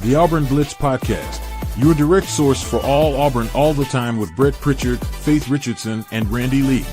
the Auburn Blitz Podcast, your direct source for all Auburn all the time with Brett Pritchard, Faith Richardson, and Randy Lee.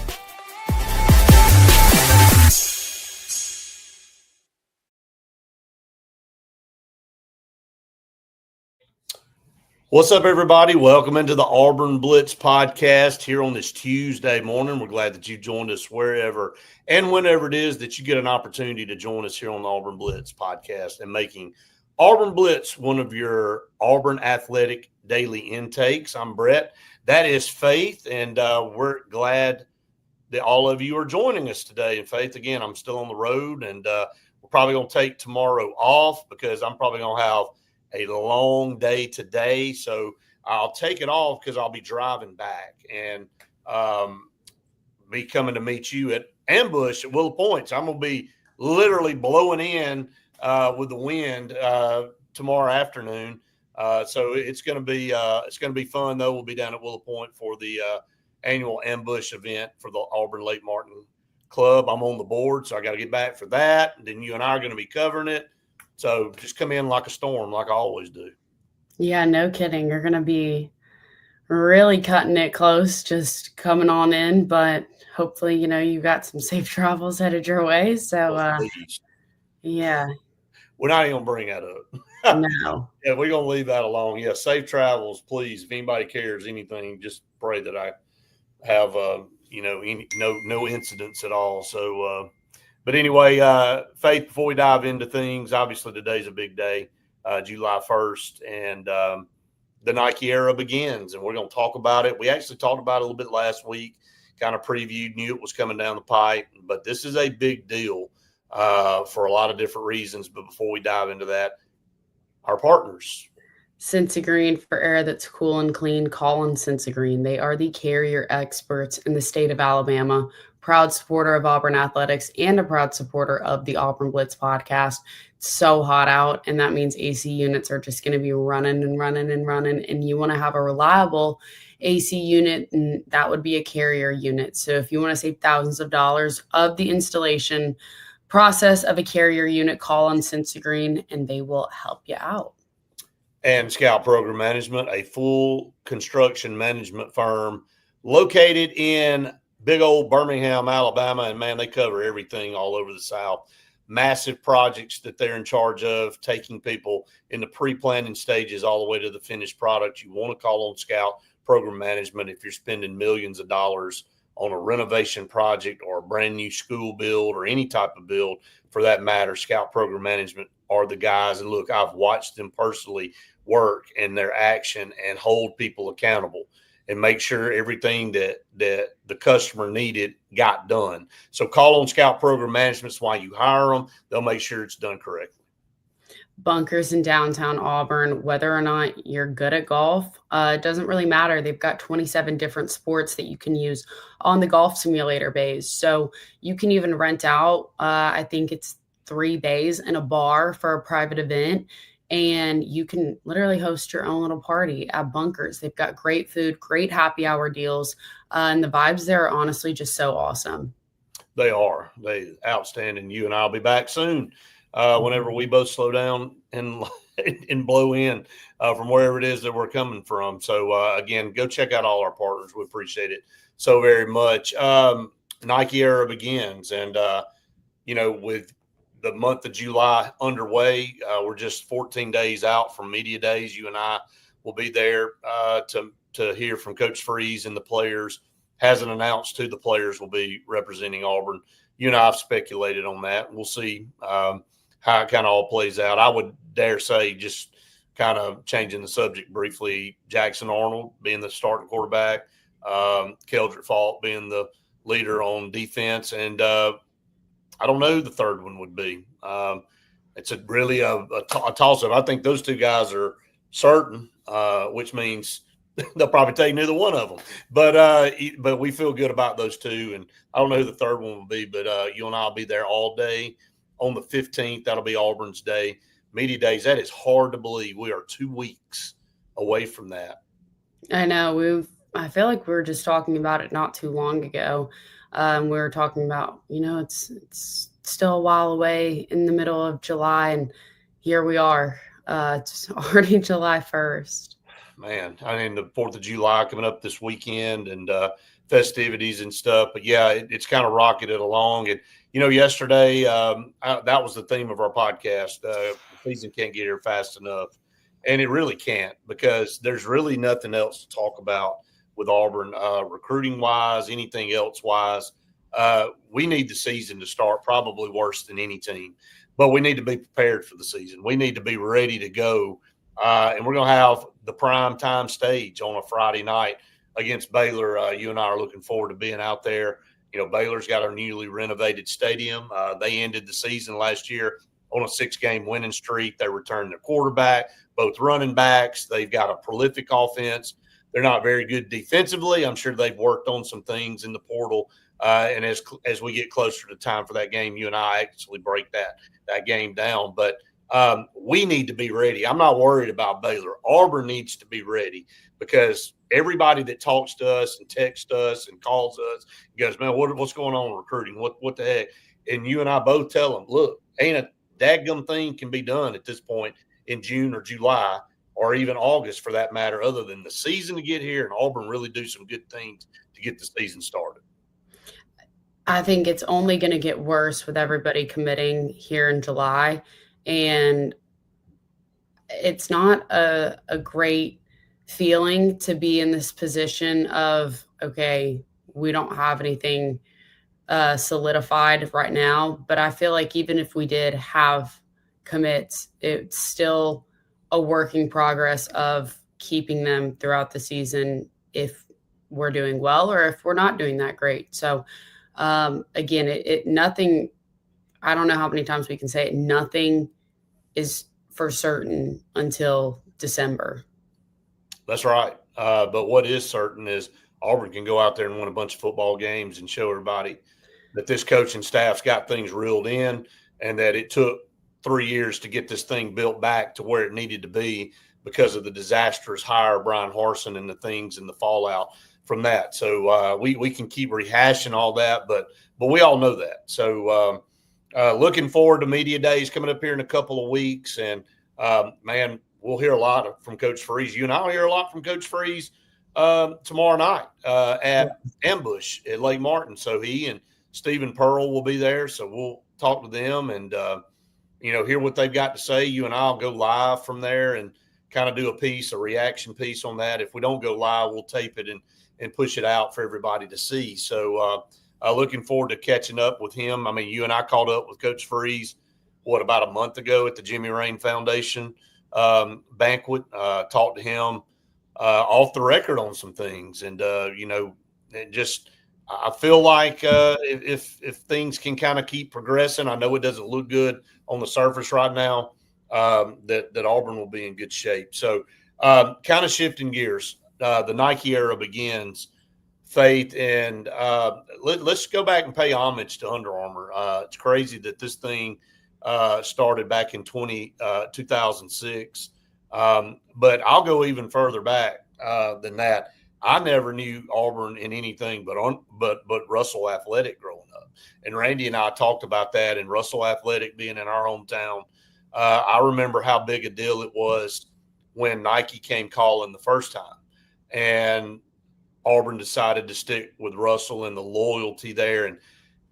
What's up, everybody? Welcome into the Auburn Blitz Podcast here on this Tuesday morning. We're glad that you joined us wherever and whenever it is that you get an opportunity to join us here on the Auburn Blitz Podcast and making Auburn Blitz one of your Auburn athletic daily intakes. I'm Brett. That is Faith, and we're glad that all of you are joining us today. And Faith, again, I'm still on the road, and we're probably going to take tomorrow off because I'm probably going to have a long day today. So I'll take it off because I'll be driving back and be coming to meet you at Ambush at Willow Points. I'm going to be literally blowing in with the wind tomorrow afternoon. So it's going to be fun though. We'll be down at Willow Point for the annual Ambush event for the Auburn Lake Martin Club. I'm on the board, so I got to get back for that. And then you and I are going to be covering it. So just come in like a storm, like I always do. Yeah, no kidding. You're going to be really cutting it close, just coming on in. But hopefully, you got some safe travels headed your way. So, yeah. We're not even going to bring that up. No. Yeah, we're going to leave that alone. Yeah, safe travels, please. If anybody cares anything, just pray that I have, no incidents at all. So, but anyway, Faith, before we dive into things, obviously today's a big day, July 1st, and the Nike era begins, and we're going to talk about it. We actually talked about it a little bit last week, kind of previewed, knew it was coming down the pipe, but this is a big deal for a lot of different reasons. But before we dive into that, our partners. Cinc Green, for air that's cool and clean, call on Cinc Green. They are the carrier experts in the state of Alabama, proud supporter of Auburn athletics and a proud supporter of the Auburn Blitz podcast. It's so hot out, and that means AC units are just going to be running and running and running, and you want to have a reliable AC unit, and that would be a carrier unit. So if you want to save thousands of dollars of the installation process of a carrier unit, call on Cinc Green, and they will help you out. And Scout Program Management, a full construction management firm located in big old Birmingham, Alabama, and man, they cover everything all over the South. Massive projects that they're in charge of, taking people in the pre-planning stages all the way to the finished product. You want to call on Scout Program Management if you're spending millions of dollars on a renovation project or a brand new school build or any type of build for that matter. Scout Program Management are the guys. And look, I've watched them personally work and their action and hold people accountable and make sure everything that the customer needed got done. So call on Scout Program Management. It's why you hire them. They'll make sure it's done correctly. Bunkers in downtown Auburn, whether or not you're good at golf, it doesn't really matter. They've got 27 different sports that you can use on the golf simulator bays. So you can even rent out, I think it's 3 bays in a bar for a private event. And you can literally host your own little party at Bunkers. They've got great food, great happy hour deals, and the vibes there are honestly just so awesome. They are. They outstanding. You and I'll be back soon whenever we both slow down and blow in from wherever it is that we're coming from. So, again, go check out all our partners. We appreciate it so very much. Nike era begins, and, with the month of July underway, we're just 14 days out from media days. You and I will be there to hear from Coach Freeze and the players. Hasn't announced who the players will be representing Auburn. You and I have speculated on that. We'll see how it kind of all plays out. I would dare say, just kind of changing the subject briefly, Jackson Arnold being the starting quarterback, Keldrick Faulk being the leader on defense, and I don't know who the third one would be. It's really a toss-up. I think those two guys are certain, which means they'll probably take neither one of them. But we feel good about those two, and I don't know who the third one will be, but you and I will be there all day on the 15th. That'll be Auburn's day. Media days, that is hard to believe. We are 2 weeks away from that. I know. I feel like we were just talking about it not too long ago. We were talking about, it's still a while away in the middle of July, and here we are. It's already July 1st. Man, I mean, the 4th of July coming up this weekend and festivities and stuff. But yeah, it's kind of rocketed along. And, yesterday, that was the theme of our podcast. The season can't get here fast enough. And it really can't, because there's really nothing else to talk about with Auburn, recruiting wise, anything else wise. We need the season to start probably worse than any team, but we need to be prepared for the season. We need to be ready to go. And we're going to have the prime time stage on a Friday night against Baylor. You and I are looking forward to being out there. Baylor's got a newly renovated stadium. They ended the season last year on a 6-game winning streak. They returned their quarterback, both running backs. They've got a prolific offense. They're not very good defensively. I'm sure they've worked on some things in the portal. And as we get closer to time for that game, you and I actually break that game down. But we need to be ready. I'm not worried about Baylor. Auburn needs to be ready, because everybody that talks to us and texts us and calls us goes, man, what's going on in recruiting? What the heck? And you and I both tell them, look, ain't a dadgum thing can be done at this point in June or July or even August for that matter, other than the season to get here and Auburn really do some good things to get the season started. I think it's only going to get worse with everybody committing here in July. And it's not a great feeling to be in this position of, okay, we don't have anything solidified right now. But I feel like even if we did have commits, it's still a work in progress of keeping them throughout the season if we're doing well or if we're not doing that great. So again, nothing, I don't know how many times we can say it, nothing is for certain until December. That's right. But what is certain is Auburn can go out there and win a bunch of football games and show everybody that this coaching staff's got things reeled in, and that it took 3 years to get this thing built back to where it needed to be because of the disastrous hire of Brian Harsin and the things and the fallout from that. So we can keep rehashing all that, but we all know that. So looking forward to media days coming up here in a couple of weeks. And man, we'll hear a lot from Coach Freeze. You and I'll hear a lot from Coach Freeze tomorrow night at Ambush at Lake Martin. So he and Stephen Pearl will be there. So we'll talk to them and, hear what they've got to say. You and I'll go live from there and kind of do a reaction piece on that. If we don't go live, we'll tape it and push it out for everybody to see. So looking forward to catching up with him. I mean, you and I caught up with Coach Freeze, about a month ago at the Jimmy Rain Foundation banquet, talked to him off the record on some things. And, I feel like if things can kind of keep progressing, I know it doesn't look good on the surface right now, that Auburn will be in good shape. So kind of shifting gears, the Nike era begins, Faith, and let's go back and pay homage to Under Armour. It's crazy that this thing started back in 2006. But I'll go even further back than that. I never knew Auburn in anything but Russell Athletic growing up. And Randy and I talked about that, and Russell Athletic being in our hometown. I remember how big a deal it was when Nike came calling the first time. And Auburn decided to stick with Russell and the loyalty there. And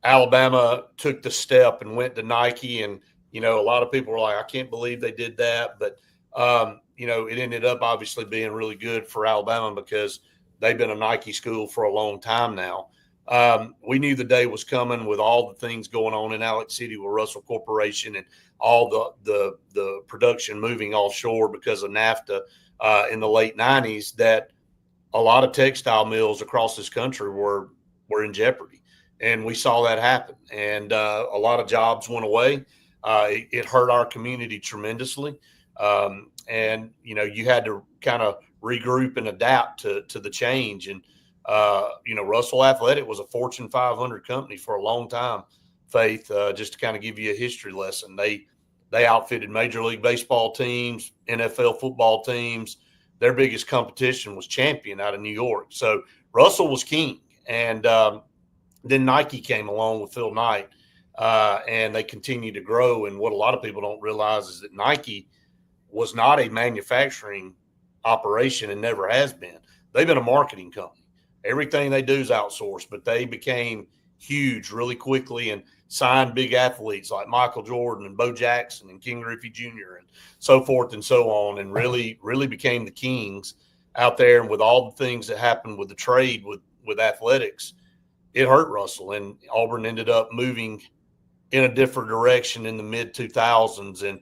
Alabama took the step and went to Nike. And, a lot of people were like, I can't believe they did that. But, it ended up obviously being really good for Alabama because they've been a Nike school for a long time now. We knew the day was coming with all the things going on in Alex City with Russell Corporation and all the production moving offshore because of NAFTA in the late 90s, that a lot of textile mills across this country were in jeopardy. And we saw that happen. And a lot of jobs went away. It hurt our community tremendously. And, you had to kind of regroup and adapt to the change. And, Russell Athletic was a Fortune 500 company for a long time, Faith, just to kind of give you a history lesson. They outfitted Major League Baseball teams, NFL football teams. Their biggest competition was Champion out of New York. So Russell was king. And then Nike came along with Phil Knight, and they continued to grow. And what a lot of people don't realize is that Nike was not a manufacturing operation and never has been. They've been a marketing company. Everything they do is outsourced, but they became huge really quickly and signed big athletes like Michael Jordan and Bo Jackson and King Griffey Jr. and so forth and so on, and really, really became the kings out there. And with all the things that happened with the trade with athletics, it hurt Russell, and Auburn ended up moving in a different direction in the mid 2000s. And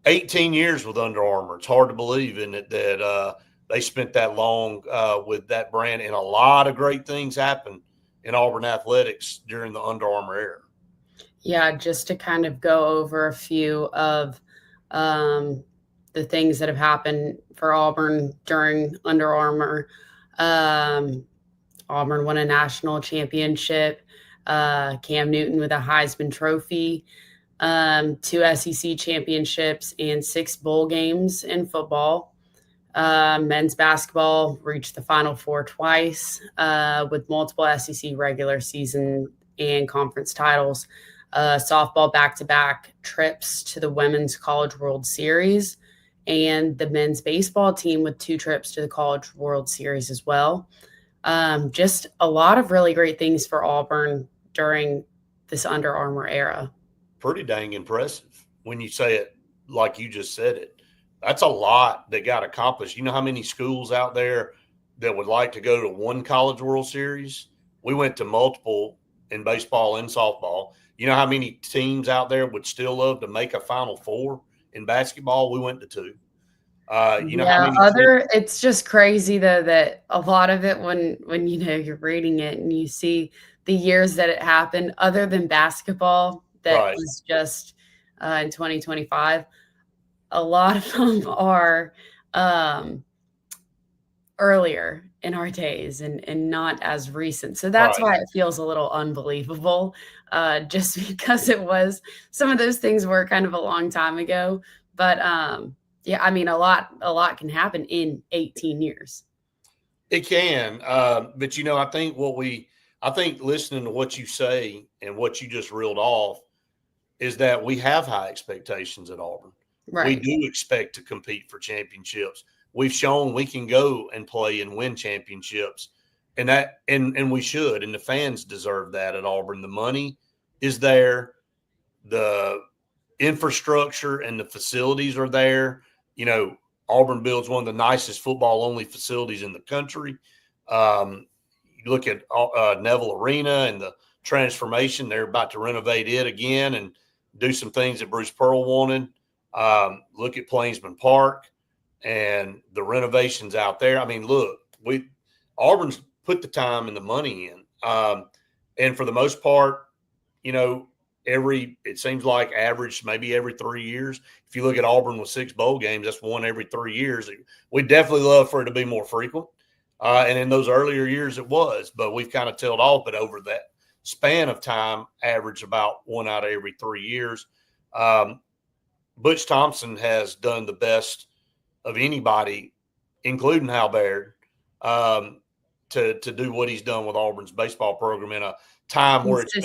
18 years with Under Armour. It's hard to believe in it that they spent that long with that brand, and a lot of great things happened in Auburn athletics during the Under Armour era. Yeah, just to kind of go over a few of the things that have happened for Auburn during Under Armour. Auburn won a national championship. Cam Newton with a Heisman Trophy, 2 SEC championships, and 6 bowl games in football. Men's basketball reached the Final Four twice with multiple SEC regular season and conference titles. Softball back-to-back trips to the Women's College World Series, and the men's baseball team with 2 trips to the College World Series as well. Just a lot of really great things for Auburn during this Under Armour era. Pretty dang impressive when you say it like you just said it. That's a lot that got accomplished. You know how many schools out there that would like to go to one College World Series? We went to multiple in baseball and softball. You know how many teams out there would still love to make a Final Four in basketball? We went to 2. You know how many it's just crazy though that a lot of it when you're reading it and you see the years that it happened, other than basketball that was just in 2025, a lot of them are earlier in our days and not as recent. So that's why it feels a little unbelievable, just because it was, some of those things were kind of a long time ago. But yeah, I mean, a lot can happen in 18 years. It can. But, I think listening to what you say and what you just reeled off is that we have high expectations at Auburn. Right. We do expect to compete for championships. We've shown we can go and play and win championships, and we should, and the fans deserve that at Auburn. The money is there, the infrastructure and the facilities are there. You know, Auburn builds one of the nicest football-only facilities in the country. You look at Neville Arena and the transformation. They're about to renovate it again and do some things that Bruce Pearl wanted. Look at Plainsman Park and the renovations out there. I mean, look, Auburn's put the time and the money in. And for the most part, you know, it seems like average maybe every 3 years. If you look at Auburn with 6 bowl games, that's one every 3 years. We'd definitely love for it to be more frequent. And in those earlier years it was, but we've kind of tailed off. But over that span of time, average about 1 out of every 3 years. Butch Thompson has done the best of anybody, including Hal Baird, to do what he's done with Auburn's baseball program in a time where it's been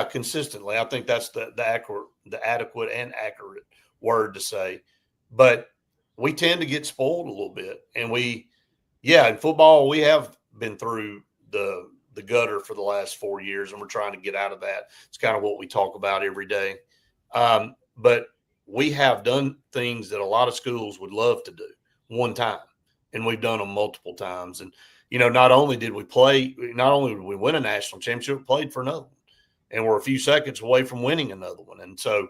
consistently. I think that's the adequate and accurate word to say. But we tend to get spoiled a little bit, and in football we have been through the gutter for the last 4 years, and we're trying to get out of that. It's kind of what we talk about every day. But we have done things that a lot of schools would love to do one time, and we've done them multiple times. And, you know, not only did we win a national championship, we played for another one, and we're a few seconds away from winning another one. And so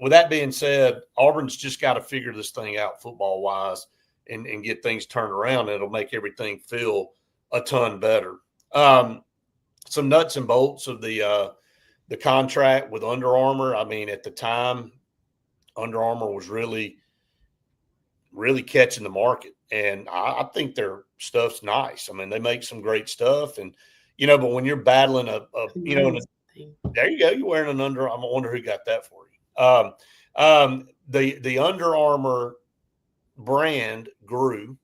with that being said, Auburn's just got to figure this thing out football-wise and get things turned around. It'll make everything feel a ton better. Some nuts and bolts of the contract with Under Armour. I mean, at the time, Under Armour was really, really catching the market. And I think their stuff's nice. I mean, they make some great stuff. And, you know, but when you're battling there you go. You're wearing an Under Armour. I wonder who got that for you. The Under Armour brand grew,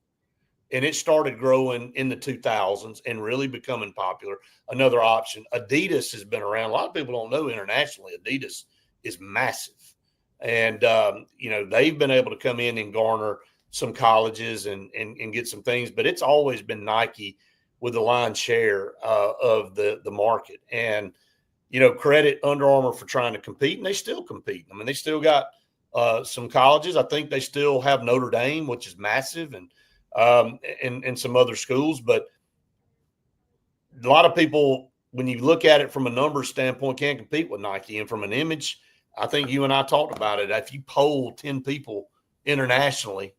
and it started growing in the 2000s and really becoming popular. Another option, Adidas has been around. A lot of people don't know internationally, Adidas is massive. And, they've been able to come in and garner some colleges and get some things, but it's always been Nike with the lion's share of the market. And, credit Under Armour for trying to compete, and they still compete. I mean, they still got some colleges. I think they still have Notre Dame, which is massive, and some other schools. But a lot of people, when you look at it from a numbers standpoint, can't compete with Nike. And from an image, I think you and I talked about it. If you poll 10 people internationally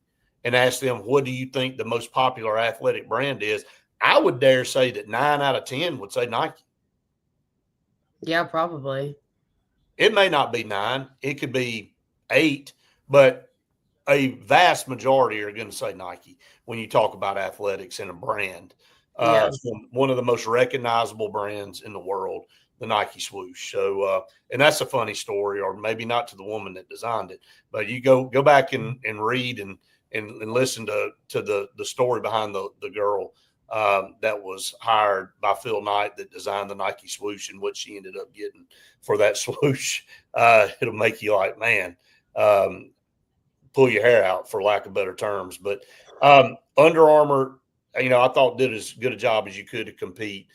and ask them, what do you think the most popular athletic brand is? I would dare say that 9 out of 10 would say Nike. Yeah, probably. It may not be 9. It could be 8, but a vast majority are going to say Nike when you talk about athletics and a brand. Yeah. One of the most recognizable brands in the world, the Nike swoosh. So, and that's a funny story, or maybe not to the woman that designed it, but you go back and read and listen to the story behind the girl that was hired by Phil Knight that designed the Nike swoosh and what she ended up getting for that swoosh. It'll make you like, man, pull your hair out, for lack of better terms. But Under Armour, I thought did as good a job as you could to compete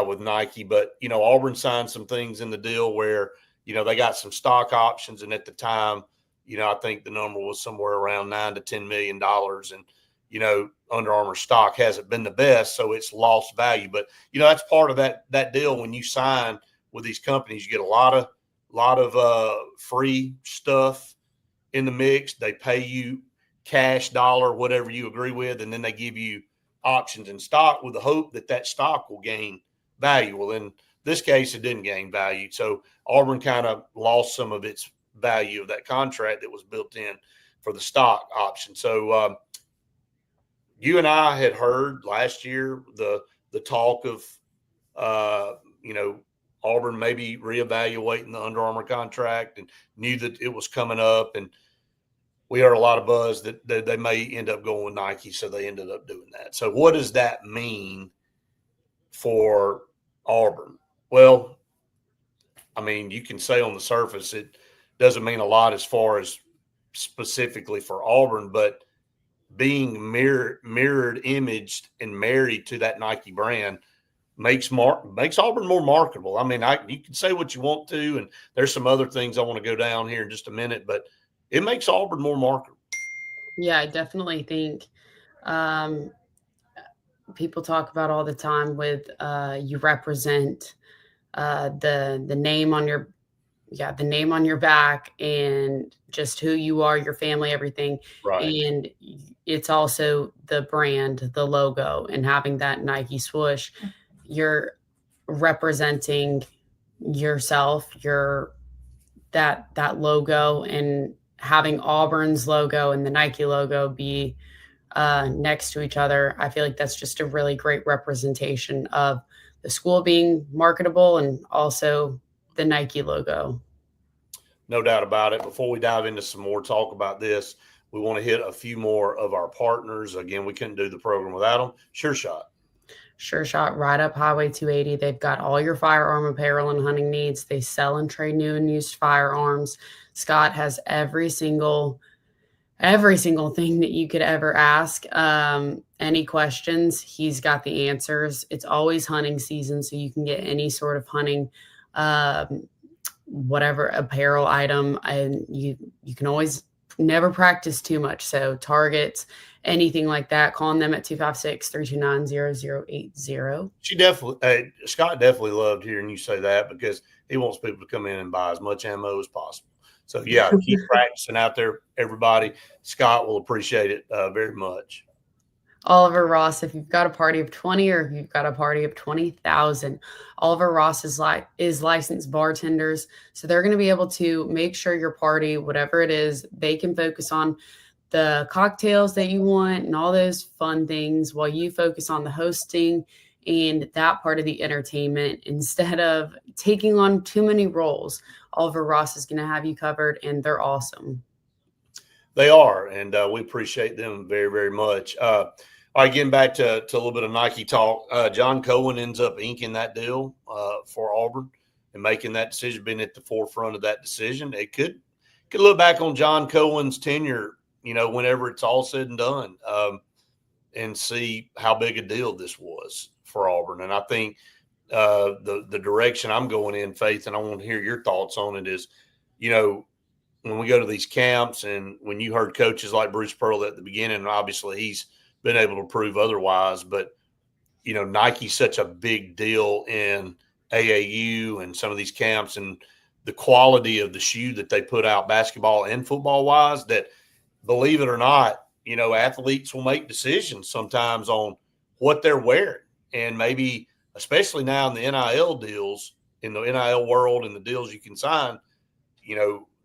with Nike. But, Auburn signed some things in the deal where, they got some stock options. And at the time, I think the number was somewhere around $9 to $10 million. And, Under Armour stock hasn't been the best, so it's lost value. But, that's part of that deal. When you sign with these companies, you get a lot of free stuff in the mix. They pay you cash, dollar, whatever you agree with, and then they give you options in stock with the hope that stock will gain value. Well, in this case, it didn't gain value. So Auburn kind of lost some of its value of that contract that was built in for the stock option. So you and I had heard last year the talk of, Auburn maybe reevaluating the Under Armour contract, and knew that it was coming up. And we heard a lot of buzz that they may end up going with Nike, so they ended up doing that. So what does that mean for Auburn? Well, I mean, you can say on the surface it doesn't mean a lot as far as specifically for Auburn, but being mirrored, imaged, and married to that Nike brand makes Auburn more marketable. I mean, you can say what you want to, and there's some other things I want to go down here in just a minute, but it makes Auburn more marketable. Yeah, I definitely think people talk about all the time with you represent the name on your back and just who you are, your family, everything. Right. And it's also the brand, the logo, and having that Nike swoosh. You're representing yourself, that logo, and having Auburn's logo and the Nike logo be next to each other. I feel like that's just a really great representation of the school being marketable and also the Nike logo. No doubt about it. Before we dive into some more talk about this, we want to hit a few more of our partners. Again, we couldn't do the program without them. Sure Shot. Sure Shot, right up Highway 280. They've got all your firearm apparel and hunting needs. They sell and trade new and used firearms. Scott has every single thing that you could ever ask. Any questions, he's got the answers. It's always hunting season, so you can get any sort of hunting, whatever apparel item, and you can always never practice too much. So targets, anything like that, calling them at 256-329-0080. Scott definitely loved hearing you say that, because he wants people to come in and buy as much ammo as possible. So yeah, keep practicing out there, everybody. Scott will appreciate it very much. Oliver Ross, if you've got a party of 20 or if you've got a party of 20,000, Oliver Ross is licensed bartenders. So they're going to be able to make sure your party, whatever it is, they can focus on the cocktails that you want and all those fun things while you focus on the hosting and that part of the entertainment instead of taking on too many roles. Oliver Ross is going to have you covered, and they're awesome. They are, and we appreciate them very, very much. All right, getting back to a little bit of Nike talk. John Cohen ends up inking that deal for Auburn and making that decision, being at the forefront of that decision. It could could look back on John Cohen's tenure, whenever it's all said and done, and see how big a deal this was for Auburn. And I think the direction I'm going in, Faith, and I want to hear your thoughts on it, is, when we go to these camps and when you heard coaches like Bruce Pearl at the beginning, and obviously he's been able to prove otherwise, but, Nike's such a big deal in AAU and some of these camps, and the quality of the shoe that they put out basketball and football wise, that, believe it or not, athletes will make decisions sometimes on what they're wearing. And maybe, especially now in the NIL deals, in the NIL world and the deals you can sign,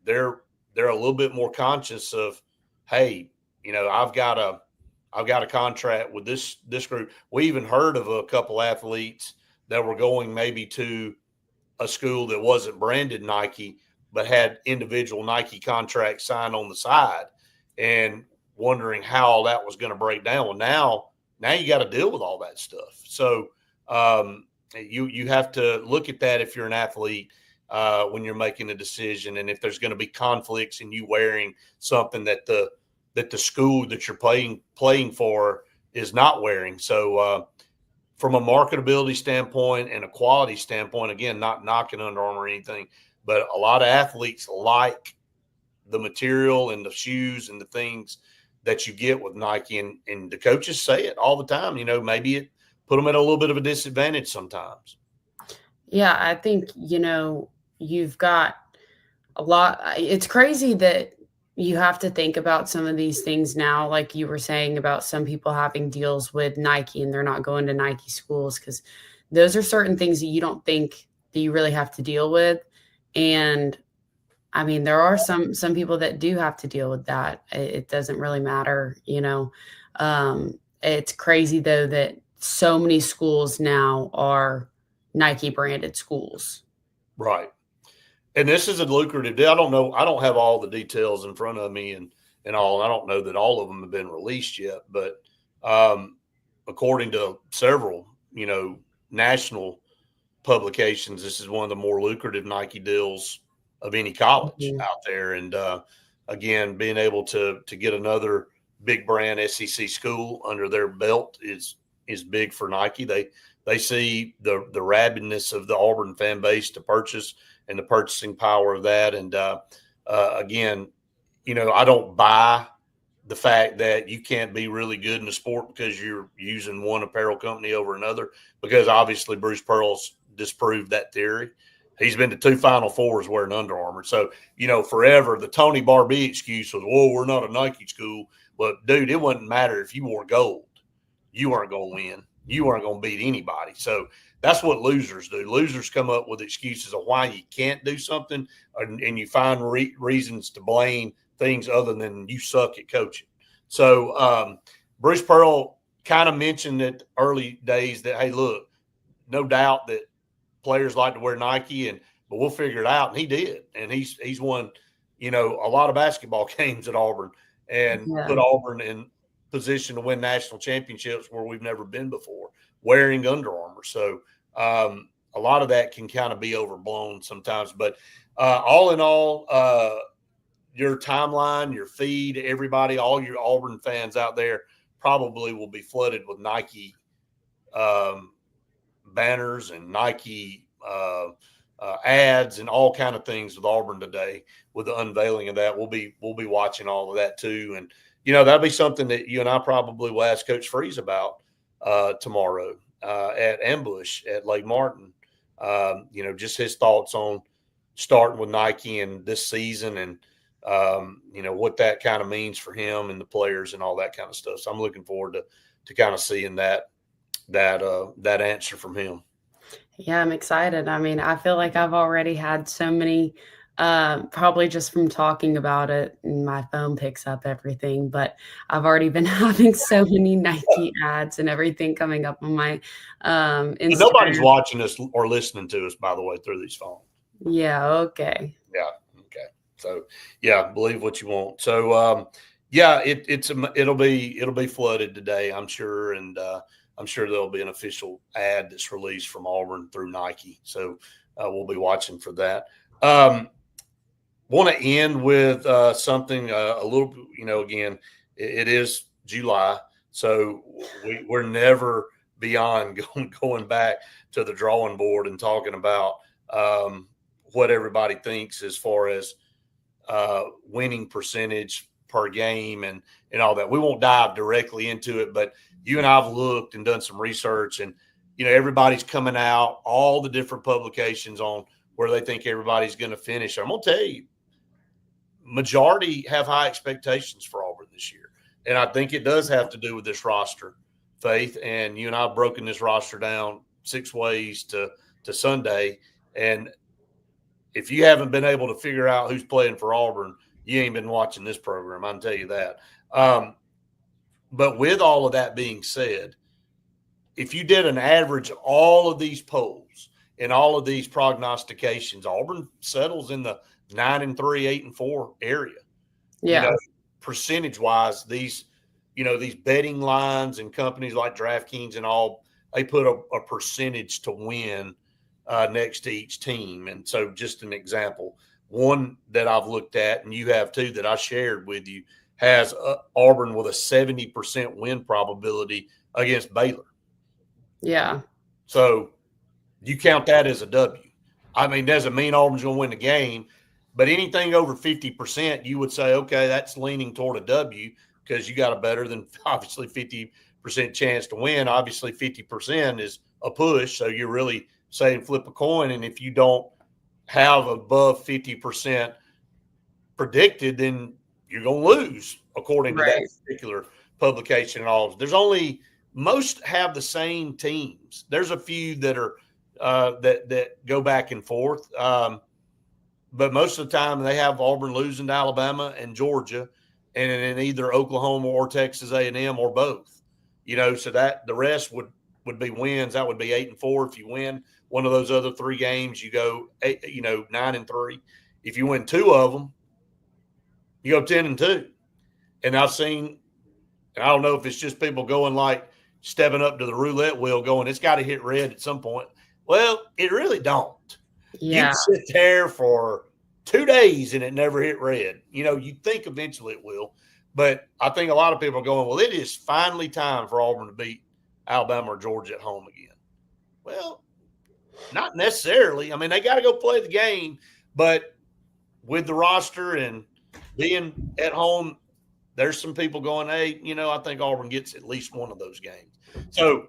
they're a little bit more conscious of, hey, I've got a contract with this group. We even heard of a couple athletes that were going maybe to a school that wasn't branded Nike, but had individual Nike contracts signed on the side, and wondering how all that was going to break down. Well, now you got to deal with all that stuff. So you have to look at that if you're an athlete when you're making a decision, and if there's going to be conflicts in you wearing something that the school that you're playing for is not wearing. So from a marketability standpoint and a quality standpoint, again, not knocking Under Armour or anything, but a lot of athletes like the material and the shoes and the things that you get with Nike, and the coaches say it all the time. Maybe it put them at a little bit of a disadvantage sometimes. Yeah, I think, you've got a lot. It's crazy that you have to think about some of these things now, like you were saying about some people having deals with Nike and they're not going to Nike schools, because those are certain things that you don't think that you really have to deal with. And I mean, there are some people that do have to deal with that. It doesn't really matter, It's crazy, though, that so many schools now are Nike branded schools. Right. And this is a lucrative deal. I don't know. I don't have all the details in front of me and all. I don't know that all of them have been released yet, but according to several, national publications, this is one of the more lucrative Nike deals of any college out there. And again, being able to get another big brand SEC school under their belt is big for Nike. They see the rabidness of the Auburn fan base to purchase, and the purchasing power of that. And again, I don't buy the fact that you can't be really good in the sport because you're using one apparel company over another, because obviously Bruce Pearl's disproved that theory. He's been to 2 Final Fours wearing Under Armour. So, forever the Tony Barbee excuse was, we're not a Nike school. But, dude, it wouldn't matter if you wore gold. You weren't going to win. You weren't going to beat anybody. So that's what losers do. Losers come up with excuses of why you can't do something, and you find reasons to blame things other than you suck at coaching. So Bruce Pearl kind of mentioned at early days that, hey, look, no doubt that players like to wear Nike, but we'll figure it out. And he did. And he's won, a lot of basketball games at Auburn, and put Auburn in position to win national championships where we've never been before, wearing Under Armour. So a lot of that can kind of be overblown sometimes. But all in all, your timeline, your feed, everybody, all your Auburn fans out there probably will be flooded with Nike banners and Nike ads and all kind of things with Auburn today. With the unveiling of that, we'll be watching all of that too. And that'll be something that you and I probably will ask Coach Freeze about tomorrow at Ambush at Lake Martin. Just his thoughts on starting with Nike and this season, and what that kind of means for him and the players and all that kind of stuff. So I'm looking forward to kind of seeing that answer from him. Yeah, I'm excited. I mean, I feel like I've already had so many, probably just from talking about it, and my phone picks up everything, but I've already been having so many Nike ads and everything coming up on my Instagram. Nobody's watching us or listening to us, by the way, through these phones. Yeah. Okay. Yeah. Okay. So yeah, believe what you want. So it'll be flooded today, I'm sure. And I'm sure there'll be an official ad that's released from Auburn through Nike. So we'll be watching for that. Want to end with something a little, again, it is July, so we're never beyond going back to the drawing board and talking about what everybody thinks as far as winning percentage per game and all that. We won't dive directly into it, but you and I have looked and done some research, and everybody's coming out, all the different publications on where they think everybody's going to finish. I'm going to tell you, majority have high expectations for Auburn this year. And I think it does have to do with this roster, Faith. And you and I have broken this roster down 6 ways to Sunday. And if you haven't been able to figure out who's playing for Auburn, you ain't been watching this program. I can tell you that. But with all of that being said, if you did an average of all of these polls and all of these prognostications, Auburn settles in the 9-3, 8-4 area. Yeah. Percentage wise, these betting lines and companies like DraftKings and all, they put a percentage to win next to each team. And so just an example, one that I've looked at, and you have too, that I shared with you, has Auburn with a 70% win probability against Baylor. Yeah. So you count that as a W. I mean, doesn't mean Auburn's going to win the game, but anything over 50%, you would say, okay, that's leaning toward a W because you got a better than obviously 50% chance to win. Obviously, 50% is a push, so you're really saying flip a coin. And if you don't have above 50% predicted, then you're going to lose, according to that particular publication and all. There's only – most have the same teams. There's a few that are that go back and forth. But most of the time they have Auburn losing to Alabama and Georgia, and in either Oklahoma or Texas A&M or both. So that the rest would be wins. That would be 8-4. If you win one of those other 3 games, you go 9-3. If you win 2 of them, you go 10-2. And I've seen, and I don't know if it's just people going like stepping up to the roulette wheel, going, it's got to hit red at some point. Well, it really don't. Yeah. You sit there for 2 days and it never hit red. You think eventually it will. But I think a lot of people are going, well, it is finally time for Auburn to beat Alabama or Georgia at home again. Well, not necessarily. I mean, they got to go play the game. But with the roster and being at home, there's some people going, hey, I think Auburn gets at least one of those games. So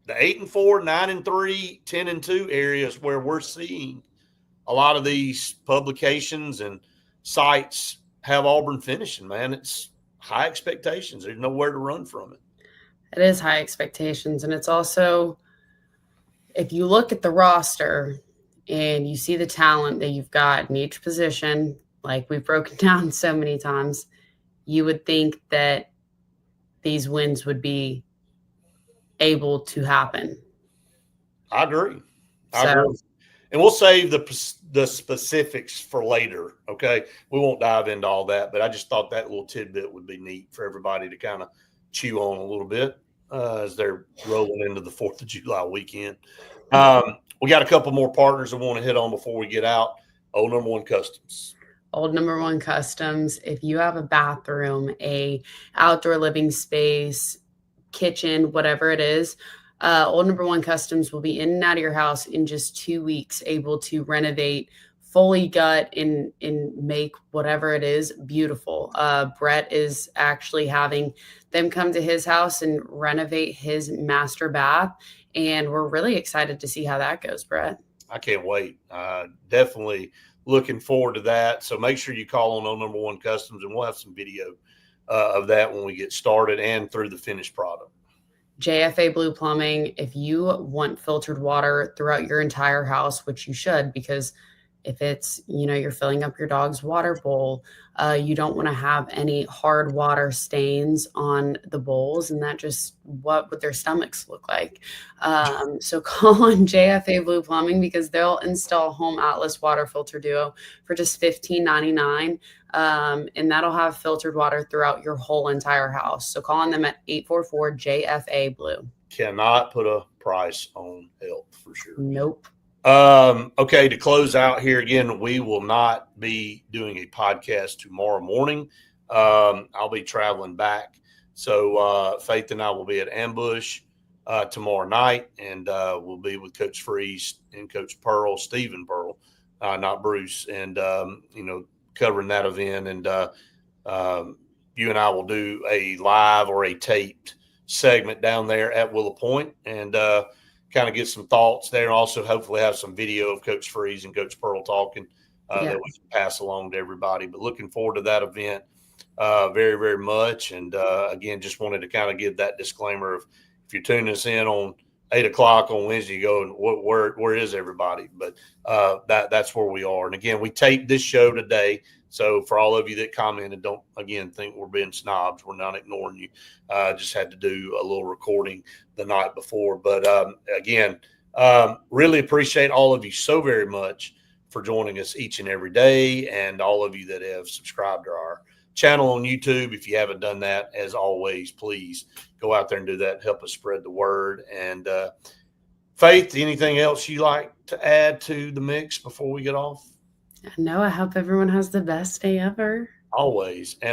the 8-4, 9-3, 10-2 areas where we're seeing a lot of these publications and sites have Auburn finishing, man. It's high expectations. There's nowhere to run from it. It is high expectations. And it's also, if you look at the roster and you see the talent that you've got in each position, like we've broken down so many times, you would think that these wins would be able to happen. I agree. I agree. And we'll save the specifics for later, okay? We won't dive into all that, but I just thought that little tidbit would be neat for everybody to kind of chew on a little bit as they're rolling into the 4th of July weekend. We got a couple more partners I want to hit on before we get out. Old Number One Customs. Old Number One Customs. If you have a bathroom, a outdoor living space, kitchen, whatever it is, Old Number One Customs will be in and out of your house in just 2 weeks, able to renovate, fully gut, and make whatever it is beautiful. Brett is actually having them come to his house and renovate his master bath, and we're really excited to see how that goes, Brett. I can't wait. Definitely looking forward to that. So make sure you call on Old Number One Customs, and we'll have some video of that when we get started and through the finished product. JFA Blue Plumbing, if you want filtered water throughout your entire house, which you should, because if it's, you're filling up your dog's water bowl, you don't want to have any hard water stains on the bowls, and that just what would their stomachs look like. So call on JFA Blue Plumbing because they'll install Home Atlas Water Filter Duo for just $15.99. And that'll have filtered water throughout your whole entire house. So call on them at 844-JFA Blue. Cannot put a price on help for sure. Nope. Okay, to close out here again, we will not be doing a podcast tomorrow morning. I'll be traveling back. So Faith and I will be at Ambush tomorrow night, and we'll be with Coach Freeze and Coach Pearl, Stephen Pearl, not Bruce, and covering that event. And you and I will do a live or a taped segment down there at Willow Point, and kind of get some thoughts there, and also hopefully have some video of Coach Freeze and Coach Pearl talking that we can pass along to everybody. But looking forward to that event very, very much. And again, just wanted to kind of give that disclaimer of if you're tuning us in on 8 o'clock on Wednesday, you go, and where is everybody? But that's where we are. And again, we taped this show today. So for all of you that commented, don't, again, think we're being snobs. We're not ignoring you. Just had to do a little recording the night before. But again, really appreciate all of you so very much for joining us each and every day, and all of you that have subscribed to our channel on YouTube. If you haven't done that, as always, please go out there and do that. Help us spread the word. And Faith, anything else you like to add to the mix before we get off? No, I hope everyone has the best day ever. Always. And